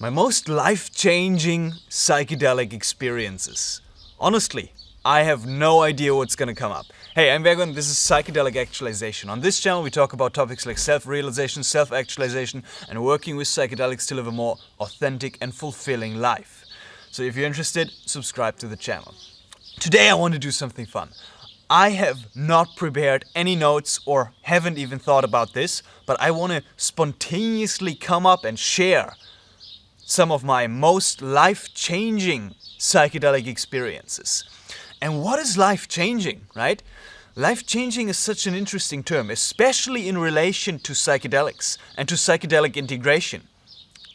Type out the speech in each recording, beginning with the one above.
My most life-changing psychedelic experiences. Honestly, I have no idea what's gonna come up. Hey, I'm Vergon, this is Psychedelic Actualization. On this channel we talk about topics like self-realization, self-actualization and working with psychedelics to live a more authentic and fulfilling life. So if you're interested, subscribe to the channel. Today I want to do something fun. I have not prepared any notes or haven't even thought about this, but I want to spontaneously come up and share some of my most life-changing psychedelic experiences. And what is life-changing, right? Life-changing is such an interesting term, especially in relation to psychedelics and to psychedelic integration.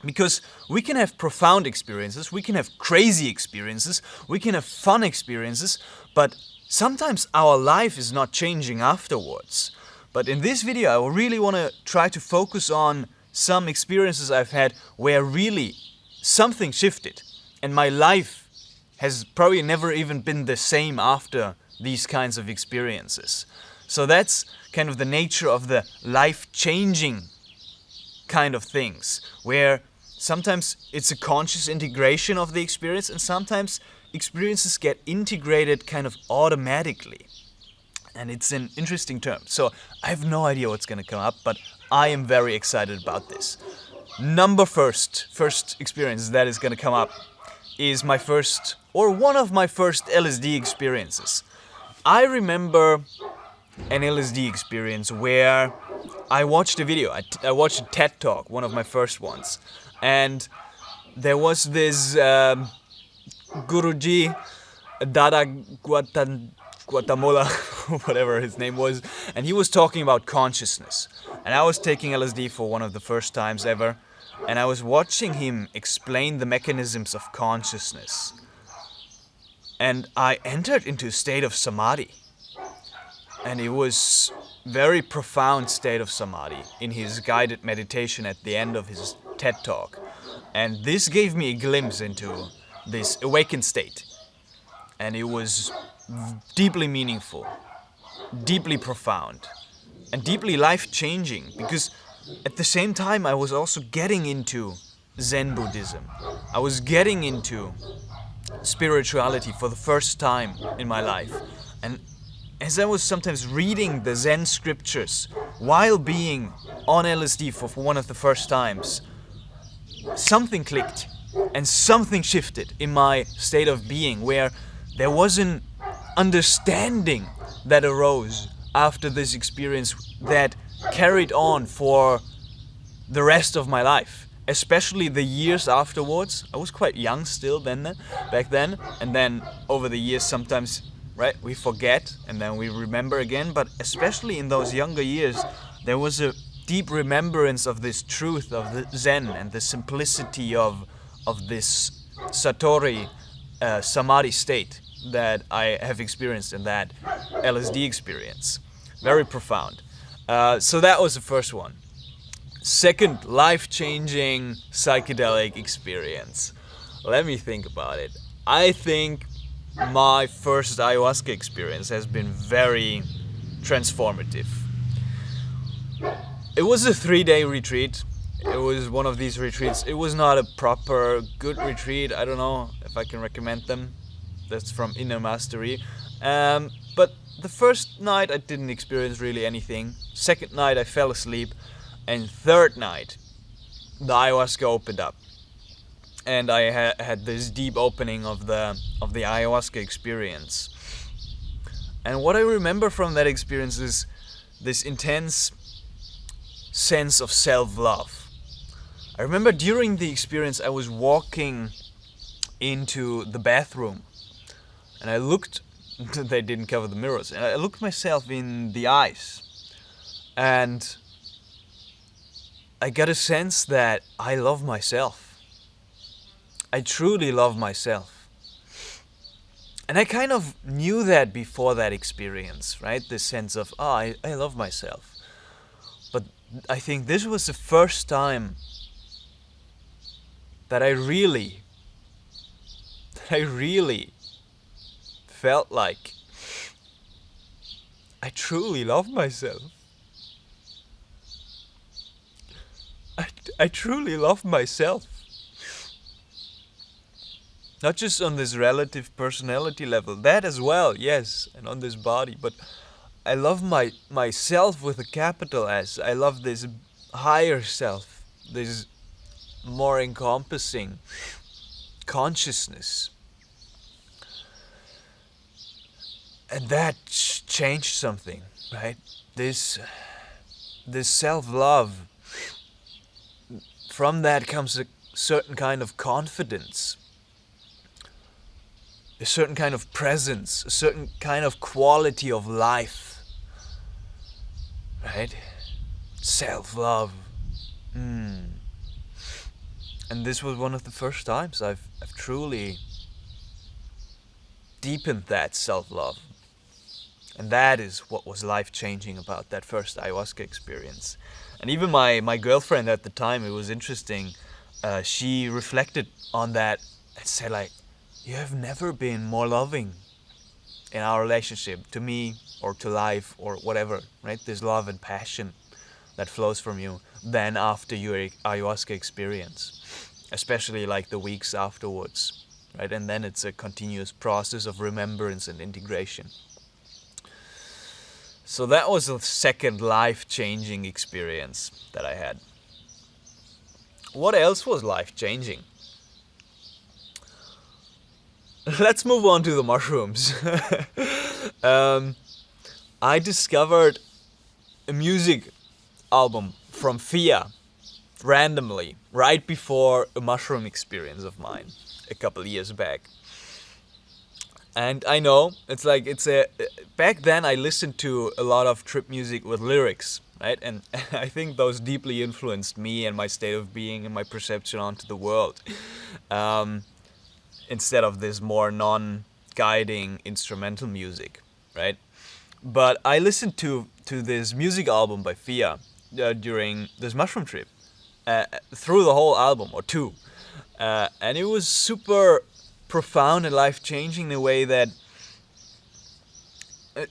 Because we can have profound experiences, we can have crazy experiences, we can have fun experiences, but sometimes our life is not changing afterwards. But in this video I really want to try to focus on some experiences I've had where really something shifted and my life has probably never even been the same after these kinds of experiences. So that's kind of the nature of the life-changing kind of things, where sometimes it's a conscious integration of the experience and sometimes experiences get integrated kind of automatically. And it's an interesting term. So I have no idea what's going to come up, but I am very excited about this. First experience that is going to come up is my first, or one of my first LSD experiences. I remember an LSD experience where I watched a video. I watched a TED Talk, one of my first ones. And there was this Guruji, Dada Guatemala, whatever his name was, and he was talking about consciousness. And I was taking LSD for one of the first times ever, and I was watching him explain the mechanisms of consciousness. And I entered into a state of samadhi. And it was very profound state of samadhi in his guided meditation at the end of his TED Talk. And this gave me a glimpse into this awakened state. And it was deeply meaningful, deeply profound, and deeply life-changing, because at the same time I was also getting into Zen Buddhism. I was getting into spirituality for the first time in my life. And as I was sometimes reading the Zen scriptures while being on LSD for one of the first times, something clicked and something shifted in my state of being, where there was an understanding that arose after this experience that carried on for the rest of my life, especially the years afterwards. I was quite young still back then, and then over the years sometimes, right, we forget and then we remember again, but especially in those younger years there was a deep remembrance of this truth of the Zen and the simplicity of this Satori Samadhi state that I have experienced in that LSD experience. Very profound. So that was the first one. Second life-changing psychedelic experience. Let me think about it. I think my first ayahuasca experience has been very transformative. It was a 3-day retreat. It was one of these retreats. It was not a proper good retreat. I don't know if I can recommend them. That's from Inner Mastery. But the first night I didn't experience really anything. Second night I fell asleep. And third night the ayahuasca opened up. And I had this deep opening of the ayahuasca experience. And what I remember from that experience is this intense sense of self-love. I remember during the experience I was walking into the bathroom and I looked, they didn't cover the mirrors, and I looked myself in the eyes and I got a sense that I love myself. I truly love myself. And I kind of knew that before that experience, right? This sense of, I love myself. But I think this was the first time that I really felt like I truly love myself. I truly love myself. Not just on this relative personality level, that as well, yes, and on this body, but I love myself with a capital S. I love this higher self, this more encompassing consciousness. And that changed something, right? This self-love, from that comes a certain kind of confidence, a certain kind of presence, a certain kind of quality of life, right? Self-love. And this was one of the first times I've truly deepened that self-love. And that is what was life-changing about that first ayahuasca experience. And even my girlfriend at the time, it was interesting, she reflected on that and said like, you have never been more loving in our relationship, to me or to life or whatever, right? This love and passion that flows from you than after your ayahuasca experience, especially like the weeks afterwards, right? And then it's a continuous process of remembrance and integration. So that was a second life-changing experience that I had. What else was life-changing? Let's move on to the mushrooms. I discovered a music album from Fia randomly right before a mushroom experience of mine a couple of years back. And I know, back then I listened to a lot of trip music with lyrics, right? And I think those deeply influenced me and my state of being and my perception onto the world. Instead of this more non-guiding instrumental music, right? But I listened to this music album by Fia during this mushroom trip, through the whole album, or two. And it was super profound and life-changing in a way that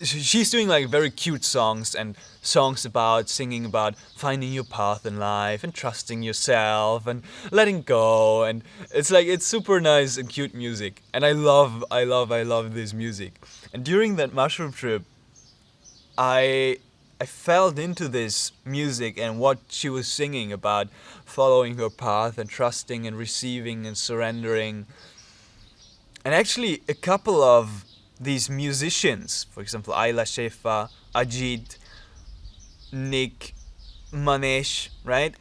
she's doing like very cute songs and songs about singing about finding your path in life and trusting yourself and letting go, and it's super nice and cute music, and I love this music. And during that mushroom trip, I fell into this music and what she was singing about following her path and trusting and receiving and surrendering. And actually, a couple of these musicians, for example, Ayla Shefa, Ajit, Nick, Manesh, right?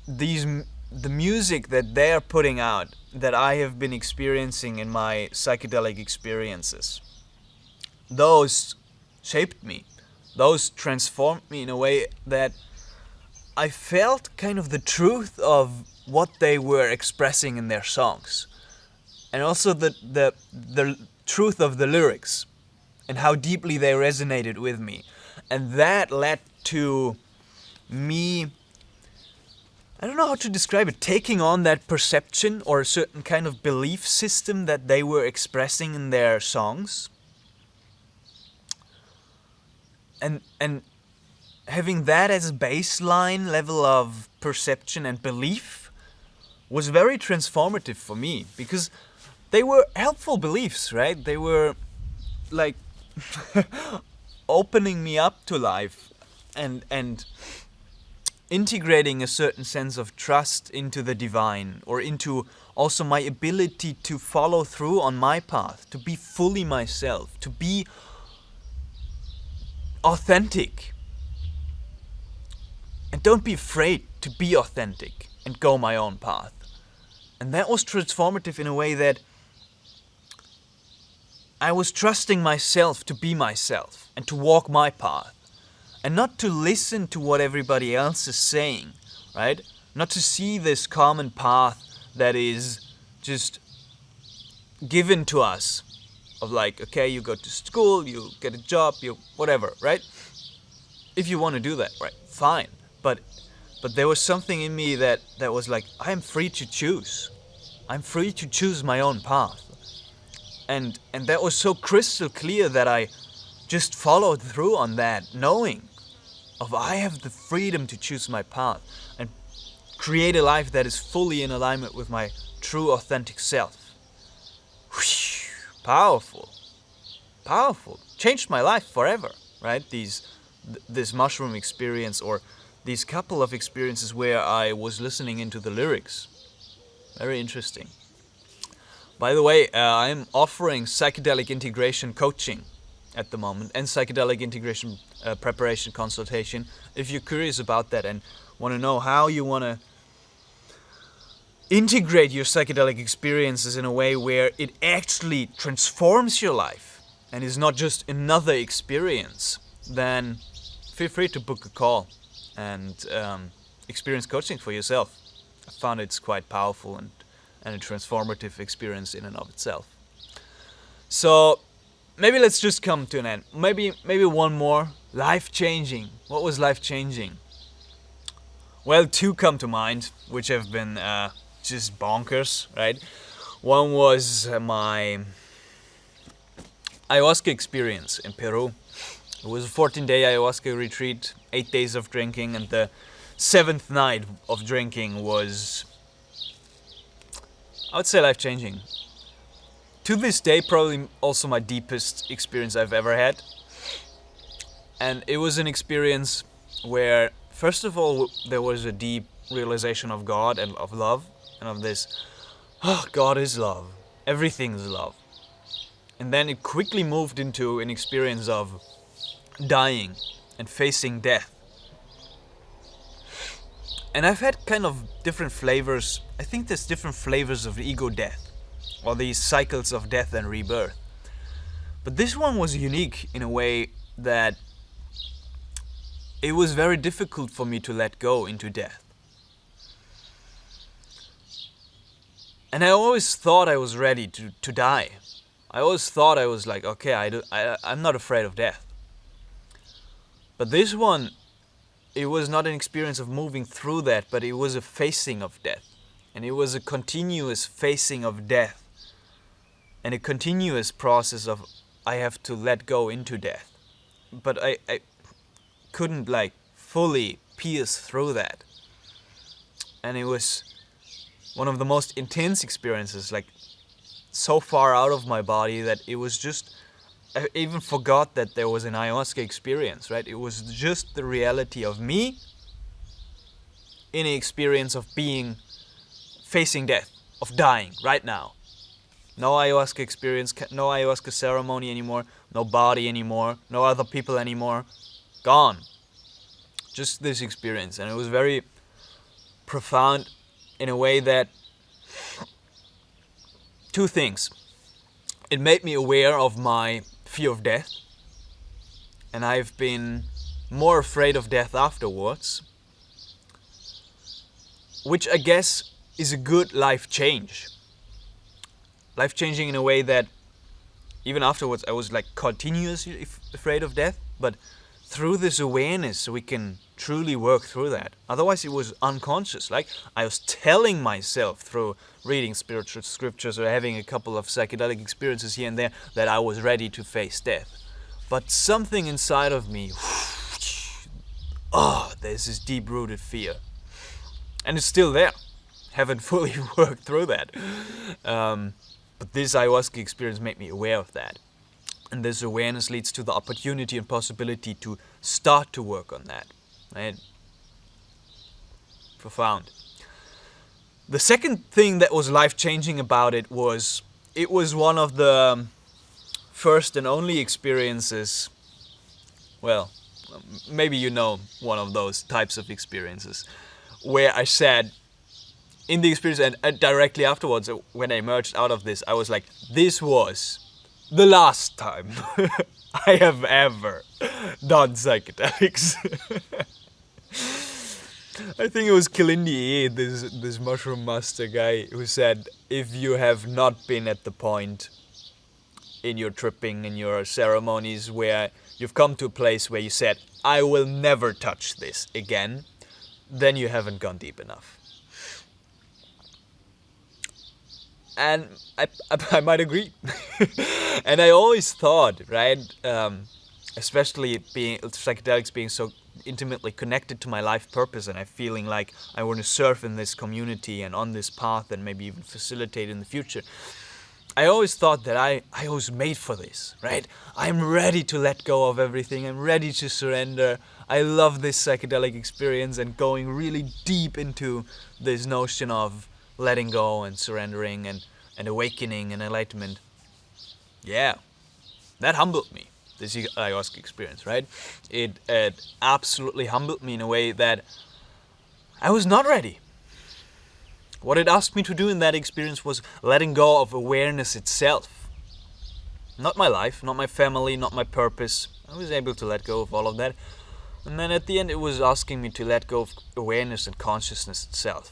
The music that they are putting out, that I have been experiencing in my psychedelic experiences, those shaped me. Those transformed me in a way that I felt kind of the truth of what they were expressing in their songs. And also the truth of the lyrics and how deeply they resonated with me. And that led to me, I don't know how to describe it, taking on that perception or a certain kind of belief system that they were expressing in their songs. And having that as a baseline level of perception and belief was very transformative for me, because they were helpful beliefs, right? They were like opening me up to life and integrating a certain sense of trust into the divine, or into also my ability to follow through on my path, to be fully myself, to be authentic. And don't be afraid to be authentic and go my own path. And that was transformative in a way that I was trusting myself to be myself and to walk my path, and not to listen to what everybody else is saying, right? Not to see this common path that is just given to us, of like, okay, you go to school, you get a job, you whatever, right? If you want to do that, right, fine. But there was something in me that was like, I am free to choose. I'm free to choose my own path. And that was so crystal clear that I just followed through on that, knowing of I have the freedom to choose my path and create a life that is fully in alignment with my true authentic self. powerful. Powerful. Changed my life forever, right? This mushroom experience, or these couple of experiences where I was listening into the lyrics. Very interesting. By the way, I'm offering psychedelic integration coaching at the moment, and psychedelic integration preparation consultation. If you're curious about that and want to know how you want to integrate your psychedelic experiences in a way where it actually transforms your life and is not just another experience, then feel free to book a call and experience coaching for yourself. I found it's quite powerful and a transformative experience in and of itself. So maybe let's just come to an end. Maybe one more. Life-changing. What was life-changing? Well, two come to mind, which have been just bonkers, right? One was my ayahuasca experience in Peru. It was a 14-day ayahuasca retreat, 8 days of drinking, and the 7th night of drinking was, I would say, life-changing. To this day, probably also my deepest experience I've ever had. And it was an experience where, first of all, there was a deep realization of God and of love, and of this, oh, God is love, everything is love. And then it quickly moved into an experience of dying and facing death. And I've had kind of different flavors. I think there's different flavors of ego death, or these cycles of death and rebirth. But this one was unique in a way that it was very difficult for me to let go into death. And I always thought I was ready to die. I always thought I was like, okay, I'm not afraid of death. But this one, it was not an experience of moving through that, but it was a facing of death. And it was a continuous facing of death. And a continuous process of, I have to let go into death. But I couldn't like fully pierce through that. And it was one of the most intense experiences, like so far out of my body that it was just, I even forgot that there was an ayahuasca experience, right? It was just the reality of me in an experience of being, facing death, of dying right now. No ayahuasca experience, no ayahuasca ceremony anymore, no body anymore, no other people anymore, gone. Just this experience, and it was very profound in a way that, two things. It made me aware of my fear of death, and I've been more afraid of death afterwards, which I guess is a good life change. Life changing in a way that even afterwards I was like continuously afraid of death, but through this awareness we can truly work through that. Otherwise it was unconscious, like I was telling myself through reading spiritual scriptures or having a couple of psychedelic experiences here and there that I was ready to face death. But something inside of me, there's this deep-rooted fear. And it's still there. Haven't fully worked through that. But this ayahuasca experience made me aware of that. And this awareness leads to the opportunity and possibility to start to work on that. Right? Profound. The second thing that was life-changing about it was one of the first and only experiences, well, maybe you know one of those types of experiences, where I said, in the experience and directly afterwards, when I emerged out of this, I was like, this was the last time I have ever done psychedelics. I think it was Kilindi, this mushroom master guy, who said, if you have not been at the point in your tripping, in your ceremonies, where you've come to a place where you said, I will never touch this again, then you haven't gone deep enough. And I might agree. And I always thought, right, especially psychedelics being so intimately connected to my life purpose, and I'm feeling like I want to serve in this community and on this path and maybe even facilitate in the future. I always thought that I was made for this, right? I'm ready to let go of everything. I'm ready to surrender. I love this psychedelic experience and going really deep into this notion of letting go and surrendering and awakening and enlightenment. Yeah, that humbled me, this ayahuasca experience, right? It absolutely humbled me in a way that I was not ready. What it asked me to do in that experience was letting go of awareness itself. Not my life, not my family, not my purpose. I was able to let go of all of that. And then at the end it was asking me to let go of awareness and consciousness itself.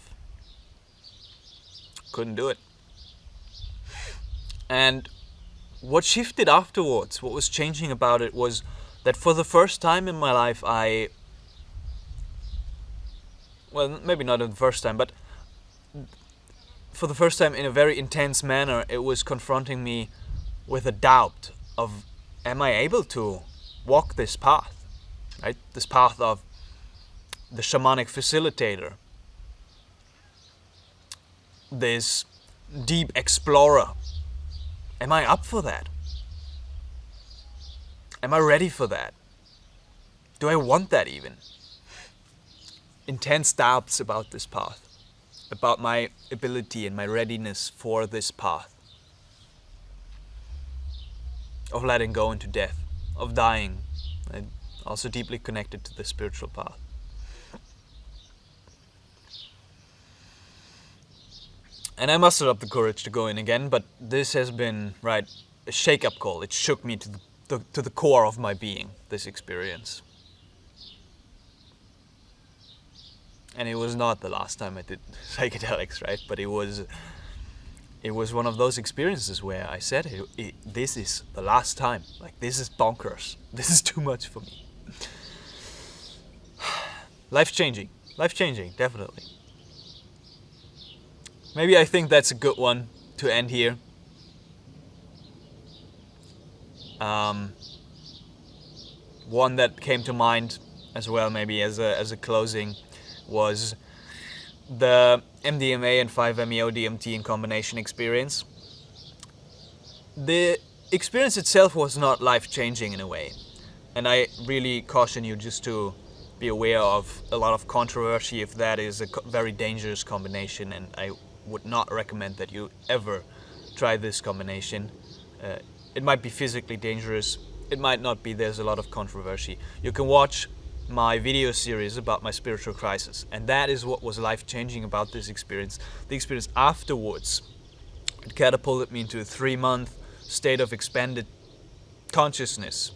Couldn't do it. And what shifted afterwards, what was changing about it was that for the first time in my life well, maybe not the first time, but for the first time in a very intense manner, it was confronting me with a doubt of, am I able to walk this path? Right? This path of the shamanic facilitator, this deep explorer. Am I up for that? Am I ready for that? Do I want that even? Intense doubts about this path, about my ability and my readiness for this path of letting go into death, of dying, and also deeply connected to the spiritual path. And I mustered up the courage to go in again, but this has been, right, a shake-up call. It shook me to the core of my being, this experience. And it was not the last time I did psychedelics, right? But it was one of those experiences where I said, this is the last time. Like, this is bonkers. This is too much for me. Life-changing, definitely. Maybe I think that's a good one to end here. One that came to mind as well, maybe as a closing, was the MDMA and 5-MeO-DMT in combination experience. The experience itself was not life-changing in a way, and I really caution you just to be aware of a lot of controversy if that is a very dangerous combination, and I would not recommend that you ever try this combination. It might be physically dangerous, it might not be. There's a lot of controversy. You can watch my video series about my spiritual crisis, and that is what was life-changing about this experience. The experience afterwards, it catapulted me into a 3-month state of expanded consciousness,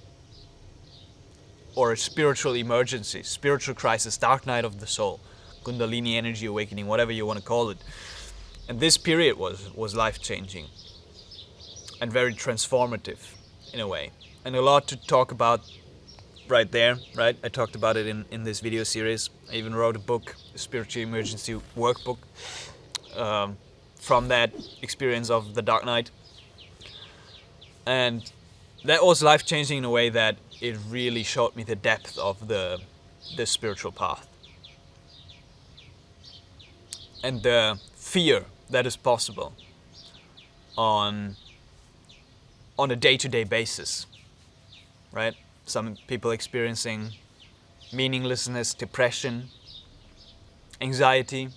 or a spiritual emergency, spiritual crisis, dark night of the soul, Kundalini energy awakening, whatever you want to call it. And this period was life-changing and very transformative in a way. And a lot to talk about right there, right? I talked about it in this video series. I even wrote a book, a spiritual emergency workbook, from that experience of the dark night. And that was life-changing in a way that it really showed me the depth of the spiritual path. And the fear that is possible on a day-to-day basis, right? Some people experiencing meaninglessness, depression, anxiety.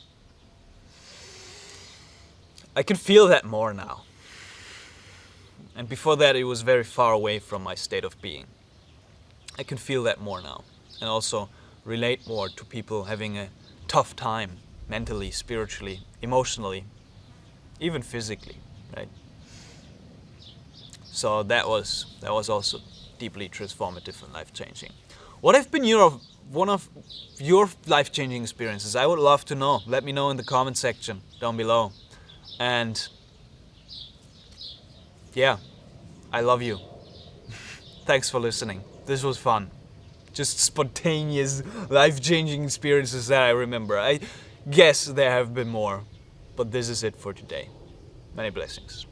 I can feel that more now. And before that, it was very far away from my state of being. I can feel that more now, and also relate more to people having a tough time mentally, spiritually, emotionally, even physically, right? So that was also deeply transformative and life-changing. What have been one of your life-changing experiences? I would love to know. Let me know in the comment section down below. And yeah, I love you. Thanks for listening. This was fun. Just spontaneous, life-changing experiences that I remember. I guess there have been more, but this is it for today. Many blessings.